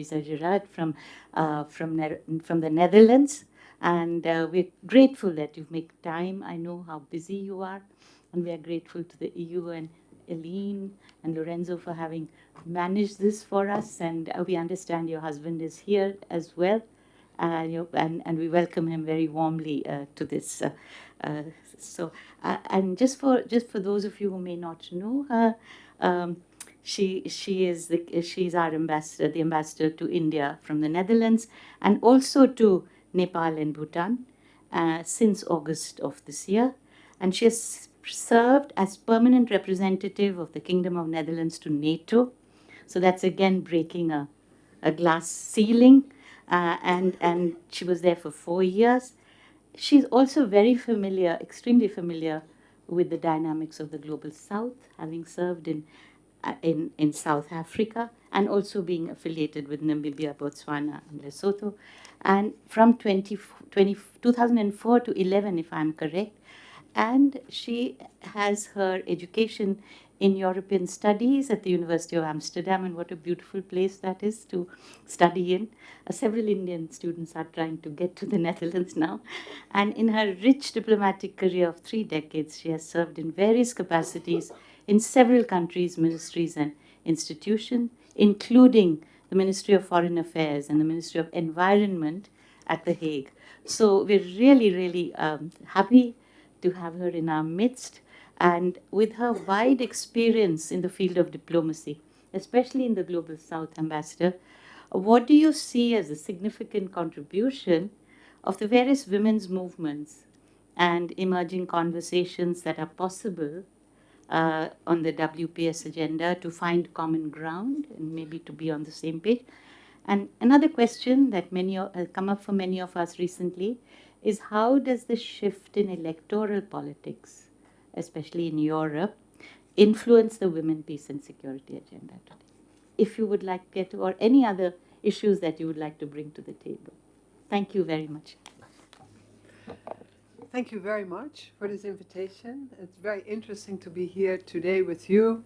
Marisa Gerards from the Netherlands. And we're grateful that you make time. I know how busy you are. And we are grateful to the EU and Eileen and Lorenzo for having managed this for us. And we understand your husband is here as well. And we welcome him very warmly to this. Uh, and just for those of you who may not know her, she's our ambassador, the ambassador to India from the Netherlands, and also to Nepal and Bhutan since August of this year, and she has served as permanent representative of the Kingdom of Netherlands to NATO. So that's again breaking a glass ceiling, and she was there for 4 years. She's also very familiar, extremely familiar with the dynamics of the global south, having served in South Africa and also being affiliated with Namibia, Botswana, and Lesotho. And from 2004 to 11, if I'm correct, and she has her education in European studies at the University of Amsterdam, and what a beautiful place that is to study in. Several Indian students are trying to get to the Netherlands now. And in her rich diplomatic career of 3 decades, she has served in various capacities in several countries, ministries, and institutions, including the Ministry of Foreign Affairs and the Ministry of Environment at The Hague. So we're really, really happy to have her in our midst. And with her wide experience in the field of diplomacy, especially in the Global South, Ambassador, what do you see as a significant contribution of the various women's movements and emerging conversations that are possible on the WPS agenda to find common ground and maybe to be on the same page? And another question that has come up for many of us recently is, how does the shift in electoral politics, especially in Europe, influence the women, peace, and security agenda today? If you would like to get to, or any other issues that you would like to bring to the table. Thank you very much. Thank you very much for this invitation. It's very interesting to be here today with you.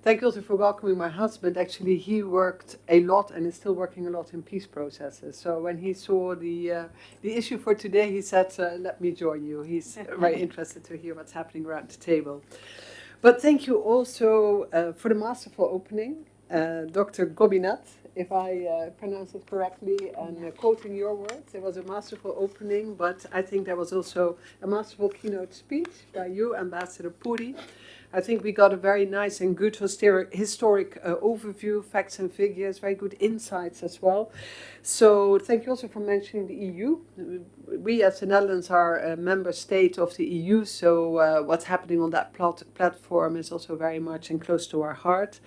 Thank you also for welcoming my husband. Actually, he worked a lot and is still working a lot in peace processes. So when he saw the issue for today, he said, let me join you. He's very interested to hear what's happening around the table. But thank you also for the masterful opening, Dr. Gobinath, if I pronounce it correctly, and quoting your words. It was a masterful opening, but I think there was also a masterful keynote speech by you, Ambassador Puri. I think we got a very nice and good historic overview, facts and figures, very good insights as well. So thank you also for mentioning the EU. We as the Netherlands are a member state of the EU, so what's happening on that platform is also very much and close to our heart.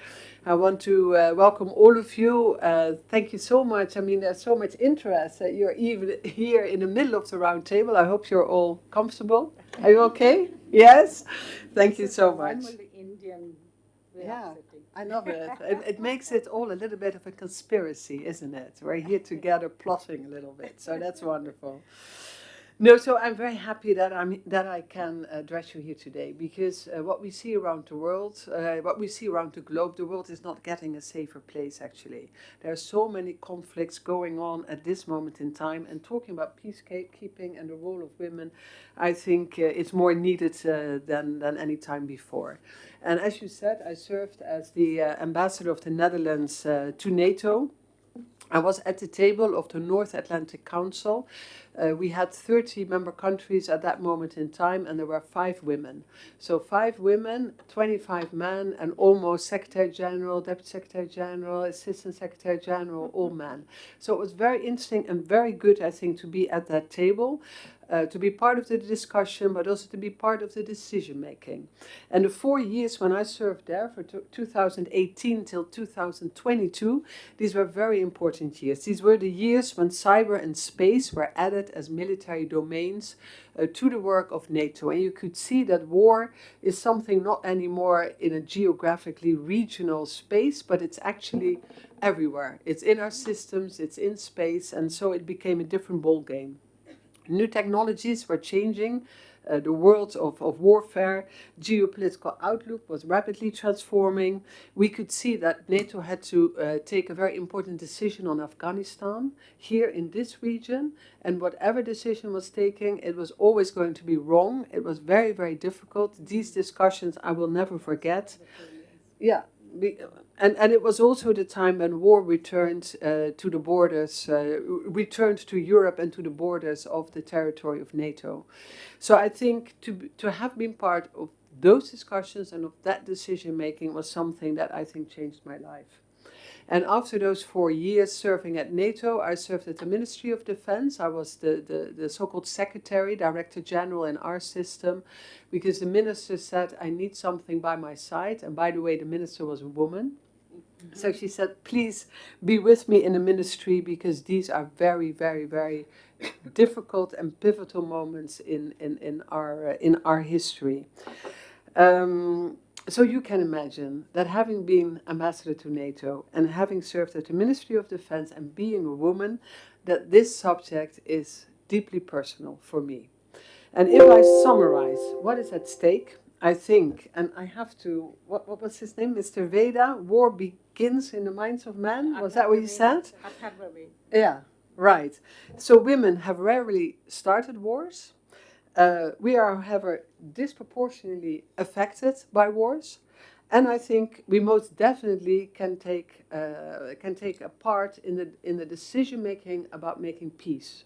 I want to welcome all of you. Thank you so much. I mean, there's so much interest that you're even here in the middle of the round table. I hope you're all comfortable. Are you okay? Yes? Thank you so much. Yeah, I love it. It makes it all a little bit of a conspiracy, isn't it? We're here together plotting a little bit, so that's wonderful. No, so I'm very happy that I can address you here today, because what we see around the world, what we see around the globe, the world is not getting a safer place, actually. There are so many conflicts going on at this moment in time, and talking about peacekeeping and the role of women, I think it's more needed than any time before. And as you said, I served as the ambassador of the Netherlands to NATO. I was at the table of the North Atlantic Council. We had 30 member countries at that moment in time, and there were 5 women. So 5 women, 25 men, and almost Secretary General, Deputy Secretary General, Assistant Secretary General, all men. So it was very interesting and very good, I think, to be at that table. To be part of the discussion, but also to be part of the decision making. And the 4 years when I served there, for 2018 till 2022, these were very important years. These were the years when cyber and space were added as military domains to the work of NATO. And you could see that war is something not anymore in a geographically regional space, but it's actually everywhere. It's in our systems, it's in space, and so it became a different ball game. New technologies were changing the world of warfare. Geopolitical outlook was rapidly transforming. We could see that NATO had to take a very important decision on Afghanistan here in this region, and whatever decision was taken, it was always going to be wrong. It was very, very difficult. These discussions I will never forget. Yeah. And it was also the time when war returned to the borders, returned to Europe and to the borders of the territory of NATO. So I think to have been part of those discussions and of that decision making was something that I think changed my life. And after those 4 years serving at NATO, I served at the Ministry of Defense. I was the so-called secretary, director general in our system, because the minister said, I need something by my side. And by the way, the minister was a woman. Mm-hmm. So she said, please be with me in the ministry, because these are very, very, very difficult and pivotal moments in our history. So you can imagine that having been ambassador to NATO and having served at the Ministry of Defense and being a woman, that this subject is deeply personal for me. And if I summarize what is at stake, I think, and I have to, what was his name? Mr. Veda, war begins in the minds of men? Was that what you said? Yeah, right. So women have rarely started wars. We are, however, disproportionately affected by wars, and I think we most definitely can take a part in the decision making about making peace,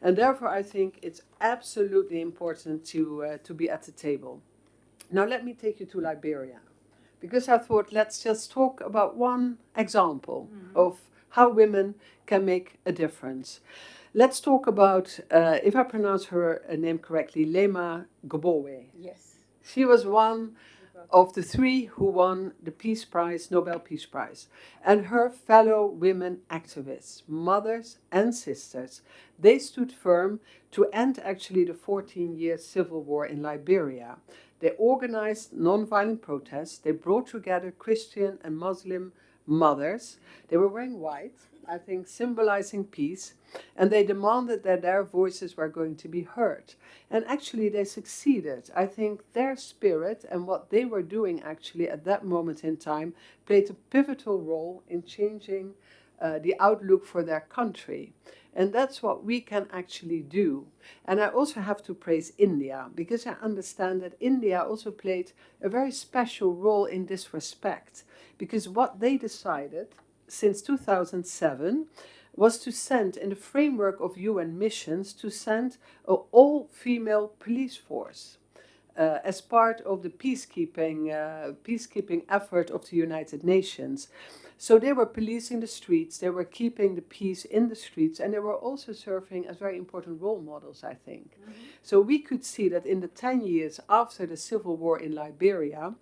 and therefore I think it's absolutely important to be at the table. Now let me take you to Liberia, because I thought let's just talk about one example of how women can make a difference. Let's talk about, if I pronounce her name correctly, Lema Gbowe. Yes. She was one of the 3 who won the Peace Prize, Nobel Peace Prize. And her fellow women activists, mothers and sisters, they stood firm to end actually the 14-year civil war in Liberia. They organized nonviolent protests. They brought together Christian and Muslim mothers. They were wearing white, I think symbolizing peace, and they demanded that their voices were going to be heard. And actually they succeeded. I think their spirit and what they were doing actually at that moment in time played a pivotal role in changing the outlook for their country. And that's what we can actually do. And I also have to praise India, because I understand that India also played a very special role in this respect, because what they decided since 2007 was to send, in the framework of UN missions, to send an all-female police force as part of the peacekeeping effort of the United Nations. So they were policing the streets, they were keeping the peace in the streets, and they were also serving as very important role models, I think. Mm-hmm. So we could see that in the 10 years after the civil war in Liberia,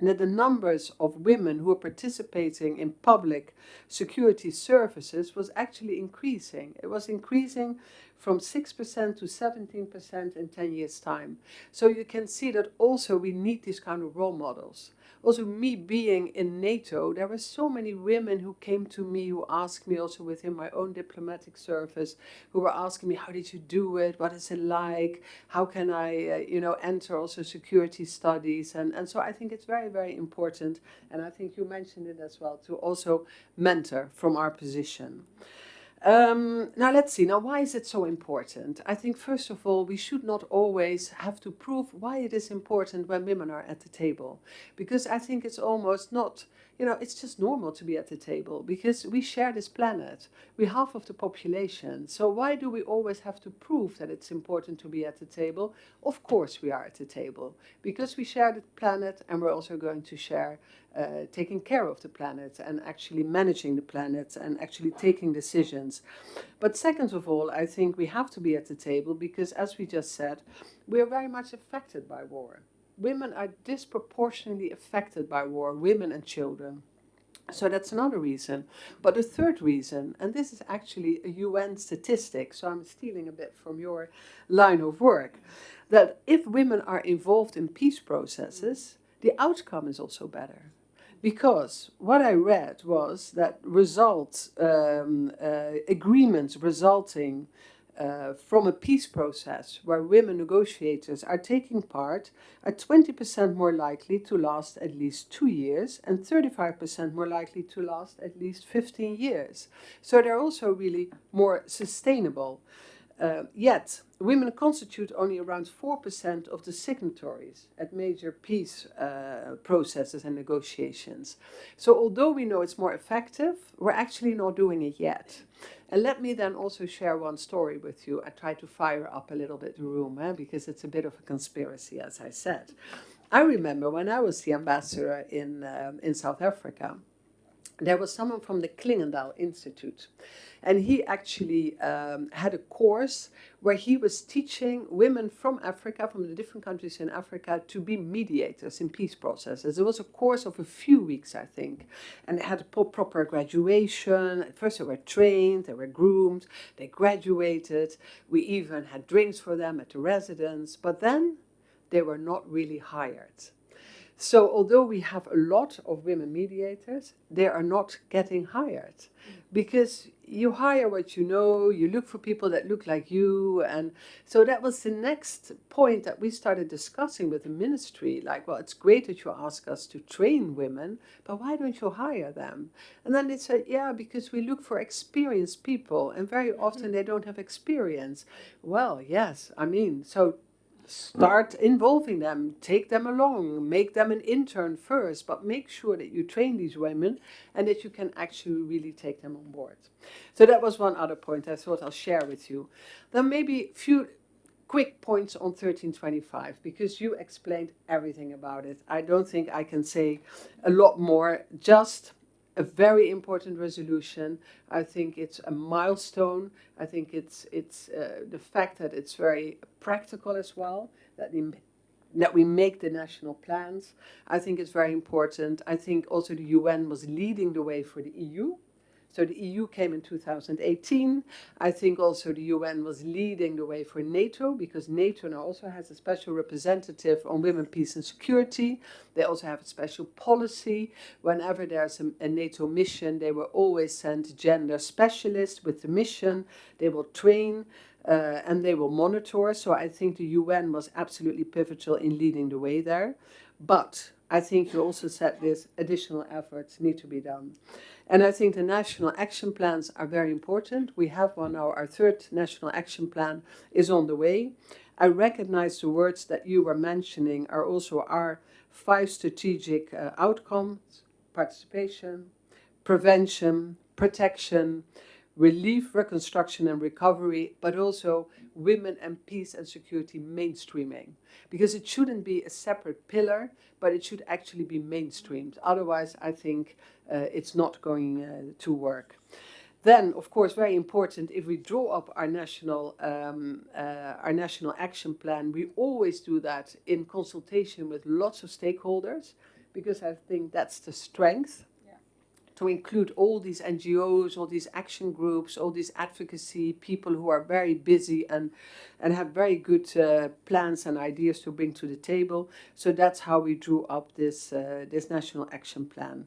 that the numbers of women who were participating in public security services was actually increasing. It was increasing from 6% to 17% in 10 years' time. So you can see that also we need these kind of role models. Also, me being in NATO, there were so many women who came to me, who asked me also within my own diplomatic service, who were asking me, how did you do it? What is it like? How can I, enter also security studies? And so I think it's very, very important, and I think you mentioned it as well, to also mentor from our position. Now let's see, now why is it so important? I think first of all, we should not always have to prove why it is important when women are at the table. Because I think it's almost not, it's just normal to be at the table, because we share this planet. We're half of the population. So why do we always have to prove that it's important to be at the table? Of course we are at the table, because we share the planet, and we're also going to share taking care of the planet and actually managing the planet and actually taking decisions. But second of all, I think we have to be at the table because, as we just said, we are very much affected by war. Women are disproportionately affected by war, women and children. So that's another reason. But the third reason, and this is actually a UN statistic, so I'm stealing a bit from your line of work, that if women are involved in peace processes, the outcome is also better. Because what I read was that agreements resulting from a peace process where women negotiators are taking part are 20% more likely to last at least 2 years and 35% more likely to last at least 15 years. So they're also really more sustainable. Yet, women constitute only around 4% of the signatories at major peace processes and negotiations. So, although we know it's more effective, we're actually not doing it yet. And let me then also share one story with you. I try to fire up a little bit the room, because it's a bit of a conspiracy, as I said. I remember when I was the ambassador in South Africa, there was someone from the Klingendal Institute. And he actually had a course where he was teaching women from Africa, from the different countries in Africa, to be mediators in peace processes. It was a course of a few weeks, I think. And they had a proper graduation. At first they were trained, they were groomed, they graduated. We even had drinks for them at the residence. But then they were not really hired. So although we have a lot of women mediators, they are not getting hired because you hire what you know, you look for people that look like you. And so that was the next point that we started discussing with the ministry. Like, well, it's great that you ask us to train women, but why don't you hire them? And then they said, yeah, because we look for experienced people and very often they don't have experience. Well, yes, I mean, so start involving them, take them along, make them an intern first, but make sure that you train these women and that you can actually really take them on board. So that was one other point I thought I'll share with you. Then maybe a few quick points on 1325, because you explained everything about it. I don't think I can say a lot more, just a very important resolution. I think it's a milestone. I think it's the fact that it's very practical as well, that we make the national plans. I think it's very important. I think also the UN was leading the way for the EU. So the EU came in 2018. I think also the UN was leading the way for NATO, because NATO now also has a special representative on women, peace and security. They also have a special policy. Whenever there's a NATO mission, they will always send gender specialists with the mission. They will train and they will monitor. So I think the UN was absolutely pivotal in leading the way there. But I think you also said this, additional efforts need to be done. And I think the national action plans are very important. We have one now, our third national action plan is on the way. I recognize the words that you were mentioning are also our 5 strategic outcomes: participation, prevention, protection, relief, reconstruction and recovery, but also women and peace and security mainstreaming. Because it shouldn't be a separate pillar, but it should actually be mainstreamed. Otherwise, I think it's not going to work. Then, of course, very important, if we draw up our national action plan, we always do that in consultation with lots of stakeholders, because I think that's the strength. To include all these NGOs, all these action groups, all these advocacy people who are very busy and have very good plans and ideas to bring to the table. So that's how we drew up this national action plan.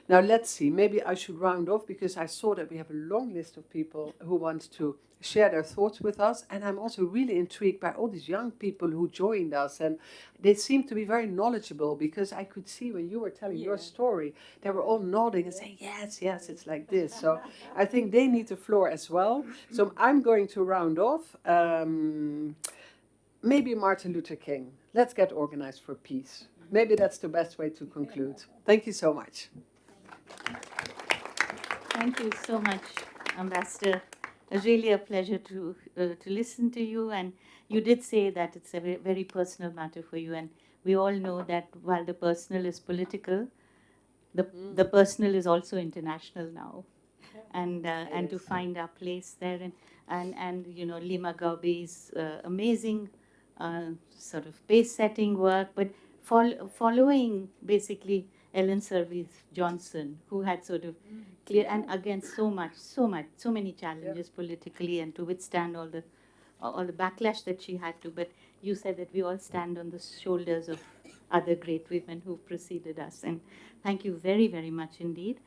Now let's see, maybe I should round off, because I saw that we have a long list of people who want to share their thoughts with us. And I'm also really intrigued by all these young people who joined us. And they seem to be very knowledgeable, because I could see when you were telling your story, they were all nodding and saying, yes, yes, it's like this. So I think they need the floor as well. So I'm going to round off. Maybe Martin Luther King. Let's get organized for peace. Maybe that's the best way to conclude. Thank you so much. Thank you so much, Ambassador. It's really a pleasure to listen to you. And you did say that it's a very, very personal matter for you. And we all know that while the personal is political, the personal is also international now. And to find our place there. And you know, Lima Gaube's amazing sort of pace-setting work, but following basically Ellen Sirleaf Johnson, who had sort of clear, and again, so many challenges politically, and to withstand all the backlash that she had to. But you said that we all stand on the shoulders of other great women who preceded us. And thank you very, very much indeed.